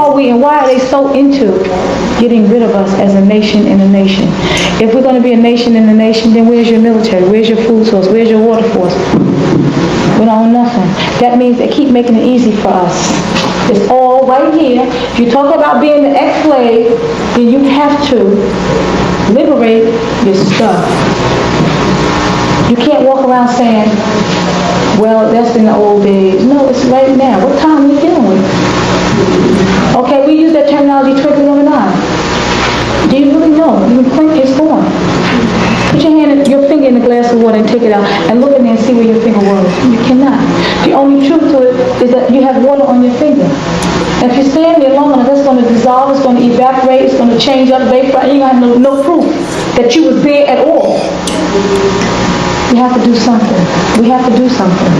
are we and why are they so into getting rid of us as a nation in a nation? If we're going to be a nation in a nation, then where's your military? Where's your food source? Where's your water force? We don't own nothing. That means they keep making it easy for us. It's all right here. If you talk about being an ex-slave, then you have to liberate your stuff. You can't walk around saying, well, that's in the old days. No, it's right now. What time are we dealing with? Okay, we use that terminology, twinkling of an eye. Do you really know? You can blink, it's gone. Put your finger in a glass of water and take it out and look in there and see where your finger was. You cannot. The only truth to it is that you have water on your finger. And if you stand there long enough, it's going to dissolve, it's going to evaporate, it's going to change up, vaporize. You have no proof that you was there at all. We have to do something. We have to do something.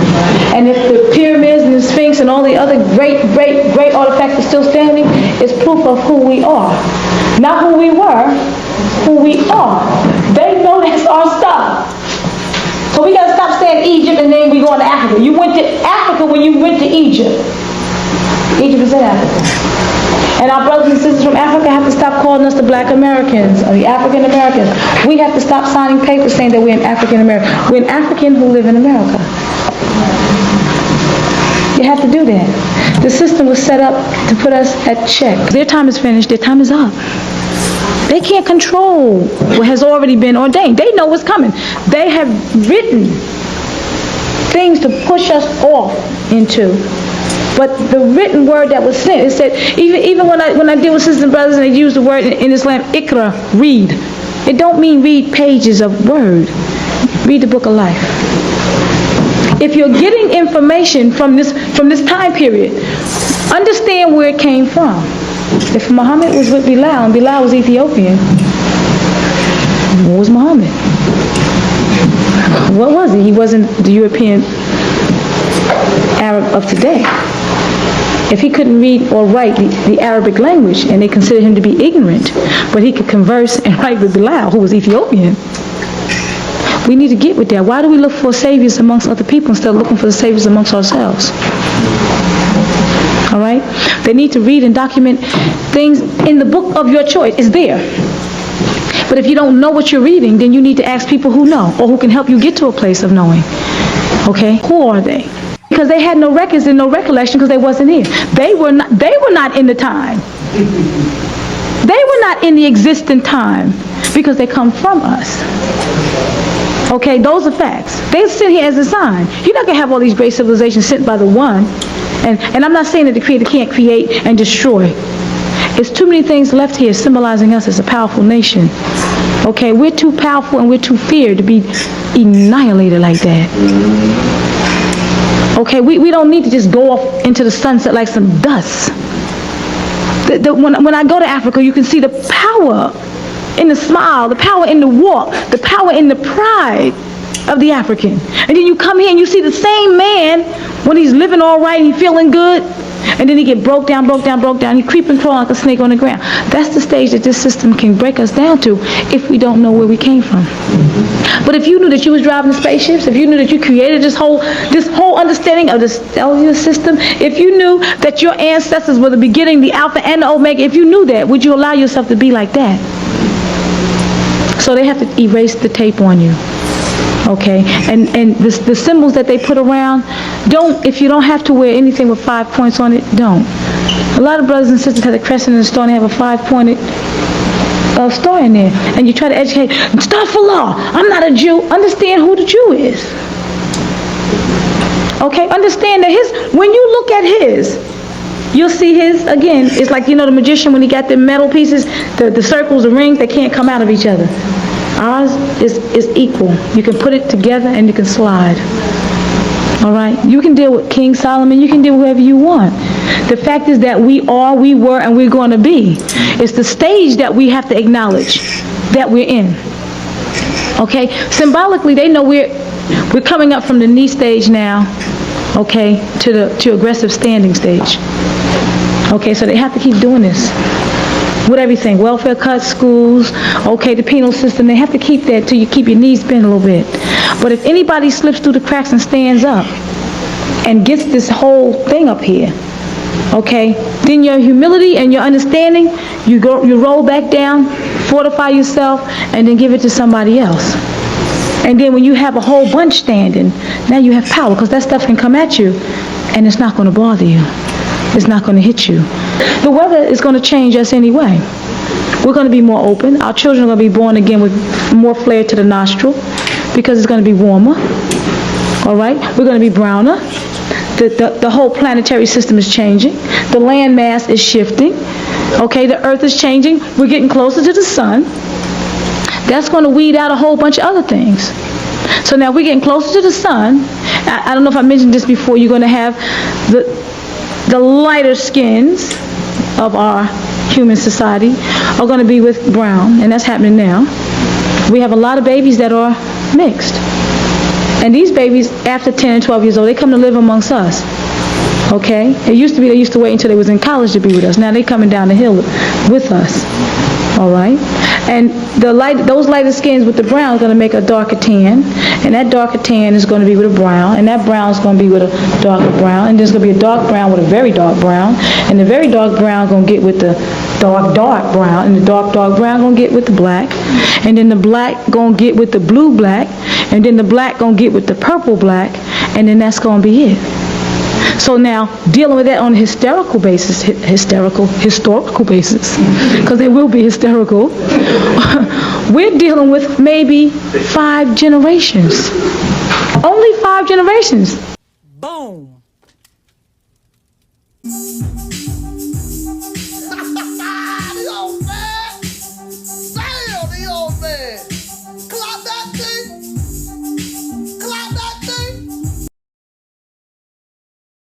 And if the pyramids and the Sphinx and all the other great artifacts are still standing, it's proof of who we are. Not who we were, who we are. They know that's our stuff. So we got to stop saying Egypt and then we go to Africa. You went to Africa when you went to Egypt. Egypt is in Africa. And our brothers and sisters from Africa have to stop calling us the Black Americans or the African Americans. We have to stop signing papers saying that we're an African American. We're an African who live in America. You have to do that. The system was set up to put us at check. Their time is finished. Their time is up. They can't control what has already been ordained. They know what's coming. They have written things to push us off into. But the written word that was sent, it said, even when I deal with sisters and brothers and they use the word in Islam, ikra, read. It don't mean read pages of word. Read the book of life. If you're getting information from this time period, understand where it came from. If Muhammad was with Bilal and Bilal was Ethiopian, what was Muhammad? What was he? He wasn't the European Arab of today. If he couldn't read or write the Arabic language and they considered him to be ignorant, but he could converse and write with Bilal, who was Ethiopian, we need to get with that. Why do we look for saviors amongst other people instead of looking for the saviors amongst ourselves? All right? They need to read and document things in the book of your choice. It's there. But if you don't know what you're reading, then you need to ask people who know or who can help you get to a place of knowing. Okay? Who are they? Because they had no records and no recollection because they wasn't here. They were not in the time. They were not in the existent time because they come from us. Okay, those are facts. They sit here as a sign. You're not going to have all these great civilizations sent by the one. And I'm not saying that the Creator can't create and destroy. It's too many things left here symbolizing us as a powerful nation. Okay, we're too powerful and we're too feared to be annihilated like that. Okay, we don't need to just go off into the sunset like some dust. When I go to Africa, you can see the power in the smile, the power in the walk, the power in the pride of the African. And then you come here and you see the same man when he's living all right and he's feeling good, and then he get broke down, he creep and crawl like a snake on the ground. That's the stage that this system can break us down to if we don't know where we came from. But if you knew that you was driving the spaceships, if you knew that you created this whole understanding of the cellular system, if you knew that your ancestors were the beginning, the Alpha and the Omega, if you knew that, would you allow yourself to be like that? So they have to erase the tape on you. Okay, and the symbols that they put around, if you don't have to wear anything with 5 points on it, don't. A lot of brothers and sisters have a crescent and a star and they have a 5-pointed star in there. And you try to educate, Astaghfirullah, I'm not a Jew. Understand who the Jew is. Okay, understand that when you look at his, you'll see his, again, it's like, the magician when he got the metal pieces, the circles, the rings, they can't come out of each other. Ours is equal. You can put it together and you can slide. All right? You can deal with King Solomon. You can deal with whoever you want. The fact is that we were, and we're going to be. It's the stage that we have to acknowledge that we're in. Okay? Symbolically, they know we're coming up from the knee stage now, okay, to aggressive standing stage. Okay, so they have to keep doing this. With everything, welfare cuts, schools, okay, the penal system, they have to keep that till you keep your knees bent a little bit. But if anybody slips through the cracks and stands up and gets this whole thing up here, Okay? Then your humility and your understanding, you roll back down, fortify yourself, and then give it to somebody else. And then when you have a whole bunch standing, now you have power, because that stuff can come at you, and it's not going to bother you. It's not going to hit you. The weather is going to change us anyway. We're going to be more open. Our children are going to be born again with more flair to the nostril, because it's going to be warmer. All right? We're going to be browner. The whole planetary system is changing. The land mass is shifting. Okay? The earth is changing. We're getting closer to the sun. That's going to weed out a whole bunch of other things. So now we're getting closer to the sun. I don't know if I mentioned this before. You're going to have the lighter skins of our human society are going to be with brown, and that's happening now. We have a lot of babies that are mixed. And these babies, after 10 and 12 years old, they come to live amongst us. Okay? It used to be they used to wait until they was in college to be with us. Now they're coming down the hill with us. All right? And those lighter skins with the brown is going to make a darker tan. And that darker tan is going to be with a brown. And that brown is going to be with a darker brown. And there's going to be a dark brown with a very dark brown. And the very dark brown is going to get with the dark brown. And the dark brown going to get with the black. And then the black going to get with the blue black. And then the black going to get with the purple black. And then that's going to be it. So now, dealing with that on a historical basis, because they will be hysterical, we're dealing with maybe 5 generations. Only 5 generations.